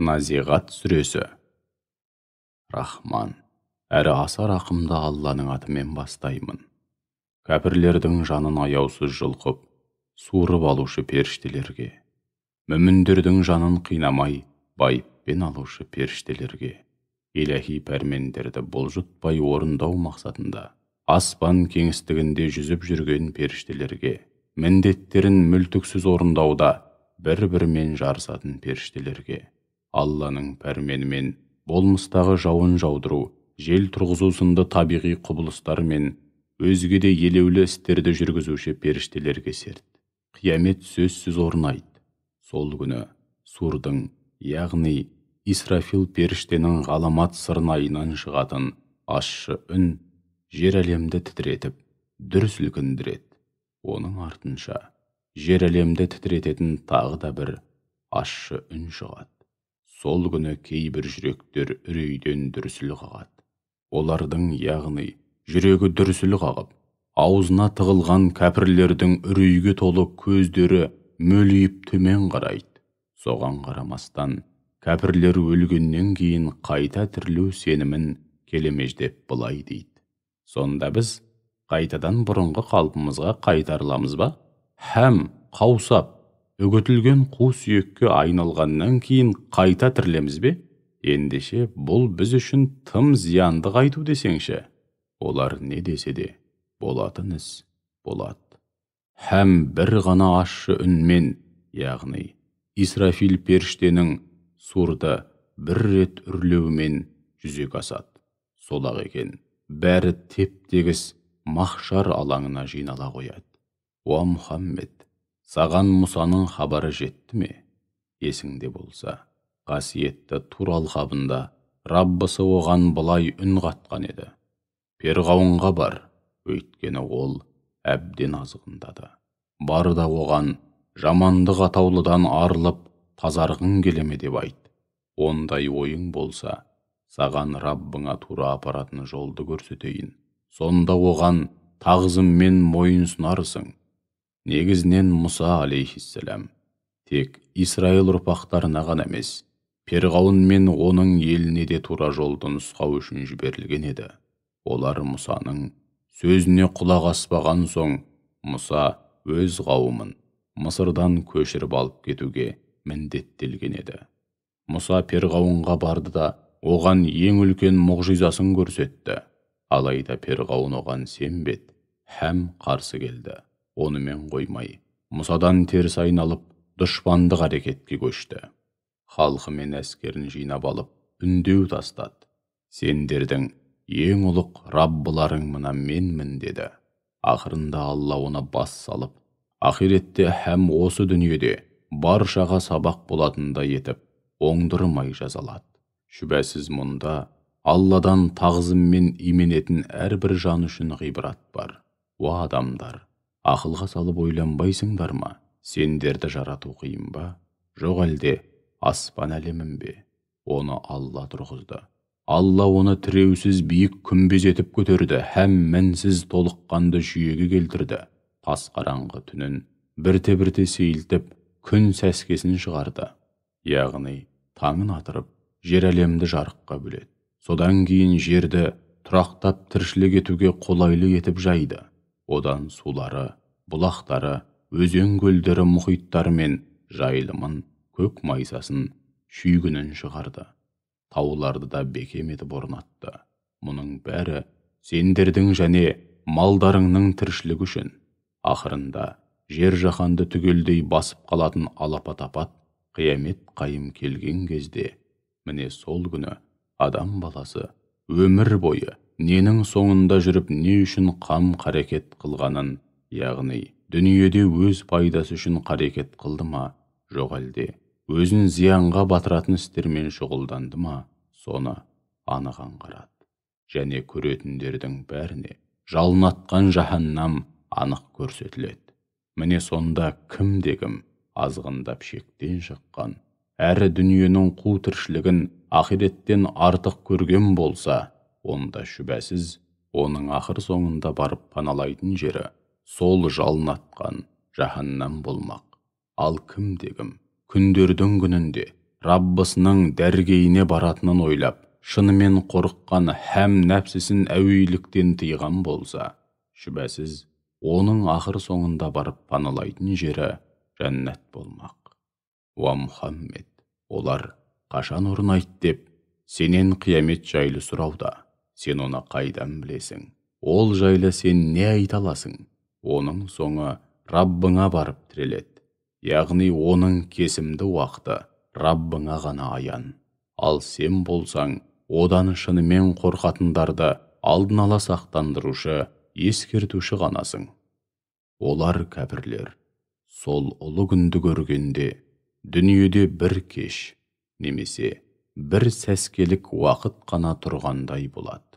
Назиғат сүресі. Рахман, әрі аса рақымды Алланың атымен бастаймын. Кәпірлердің жанын аяусыз жұлқып, суырып алушы періштелерге, мүміндердің жанын қинамай, байыппен алушы періштелерге, иләһи пәрмендерді бұлжытпай орындау мақсатында, аспан кеңістігінде жүзіп жүрген періштелерге, міндеттерін мүлтіксіз орындауда бір-бірімен жарысатын періштелерге, Алланың пәрменімен болмыстағы жауын жаудыру, жел тұрғызу сынды табиғи құбылыстар мен өзге де елеулі істерді жүргізуші періштелерге серт. Қиямет сөзсіз орнайды. Сол күні Сурдың, яғни Исрафил періштенің ғаламат сырнайынан шығатын ащы үн жер әлемді тітіретіп, дүр сілкіндіреді. Оның артынша жер әлемді тітірететін тағы да бір ащы үн шығады. Сол күні кейбір жүректер үрейден дүрсіл қағады. Олардың, яғни жүрегі дүрсіл қағып, аузына тығылған кәпірлердің үрейге толы көздері мөлиіп төмен қарайды. Соған қарамастан, кәпірлер өлгеннен кейін қайта тірілу сенімін келемеждеп былай дейді. Сонда біз қайтадан бұрынғы қалпымызға қайтарыламыз ба? Һәм қаусап, үгітілген қу сүйекке айналғаннан кейін қайта тірілеміз бе? Ендеше бұл біз үшін тым зиянды қайту десеңші. Олар не десе де, болатын іс болады. Һәм бір ғана ащы үнмен, яғни Исрафил періштенің Сурды бір рет үрлеуімен жүзеге асады. Сол-ақ екен, бәрі теп-тегіс махшар алаңына жинала қояды. О Мұхаммед, саған Мұсаның хабары жетті ме? Есіңде болса, қасиетті Тур алқабында Раббысы оған былай үн қатқан еді. Перғауынға бар, өйткені ол әбден азғындады. Бар да оған жамандық атаулыдан арылып, тазарғың келеме деп айт. Ондай ойың болса, саған Раббыңа тура апаратын жолды көрсетейін. Сонда оған тағзыммен мойын сұнарсың. Негізінен Мұса алейхиссалам тек Исраил ұрпақтарына ғана емес, Перғауын мен оның еліне де тура жолды нұсқау үшін жіберілген еді. Олар Мұсаның сөзіне құлақ аспаған соң, Мұса өз қауымын Мысырдан көшіріп алып кетуге міндеттелген еді. Мұса Перғауынға барды да оған ең үлкен мұғжизасын көрсетті. Алайда Перғауын оған сенбеді һәм қарсы келді. Онымен қоймай, Мұсадан теріс айналып, дұшпандық әрекетке көшті. Халқы мен әскерін жинап алып, үндеу тастады. Сендердің ең ұлық Раббыларың мына менмін деді. Ақырында Алла оны бас салып, ақиретте һәм осы дүниеде баршаға сабақ болатындай етіп, оңдырмай жазалады. Шүбәсіз мұнда Алладан тағзыммен именетін әрбір жан үшін ғибрат бар. О адамдар, ақылға салып ойланбайсыңдар ма? Сендерді жарату қиын ба? Жоқ әлде аспан әлемін бе? Оны Алла тұрғызды. Алла оны тіреусіз биік күмбез етіп көтерді һәм мінсіз толыққанды жүйеге келтірді. Тас қараңғы түнін бірте-бірте сейілтіп, күн сәскесін шығарды. Яғни таңын атырып, жер әлемді жарыққа бөледі. Содан кейін жерді тұрақтап тіршілік етуге қолайлы етіп жайды. Одан сулары, бұлақтары, өзен көлдері, мұхиттары мен жайылымын, көк майсасын, шүйгінін шығарды. Тауларды да бекем етіп орнатты. Мұның бәрі сендердің және малдарыңның тіршілігі үшін. Ақырында жер жаһанды түгелдей басып қалатын алапат-апат қиямет қайым келген кезде, міне сол күні адам баласы өмір бойы ненің соңында жүріп не үшін қам қарекет қылғанын, яғни дүниеде өз пайдасы үшін қарекет қылды ма, жоқ әлде өзін зиянға батыратын істермен шұғылданды ма, соны анық аңғарады. Және көретіндердің бәріне жалынатқан жаһаннам анық көрсетіледі. Міне сонда кім-де-кім азғындап шектен шыққан, әрі дүниенің қу тіршілігін ақиреттен артық көрген болса, онда шүбәсіз оның ақыр соңында барып паналайтын жері сол жалынатқан жаһаннам болмақ. Ал кім-де-кім күндердің күнінде Раббысының дәргейіне баратынын ойлап, шынымен қорыққан һәм нәпсісін әуейліктен тыйған болса, шүбәсіз, оның ақыр соңында барып паналайтын жері жәннат болмақ. Уа Мұхаммед, олар қашан орнайды деп, сенен қиямет жайлы сұрауда, сен оны қайдан білесің? Ол жайлы сен не айта аласың? Оның соңы Раббыңа барып тіреледі. Яғни оның кесімді уақыты Раббыңа ғана аян. Ал сен болсаң, одан шынымен қорқатындарды алдын ала сақтандырушы, ескертуші ғанасың. Олар кәпірлер, сол ұлы күнді көргенде, дүниеде бір кеш, немесе бір сәскелік уақыт қана тұрғандай болады.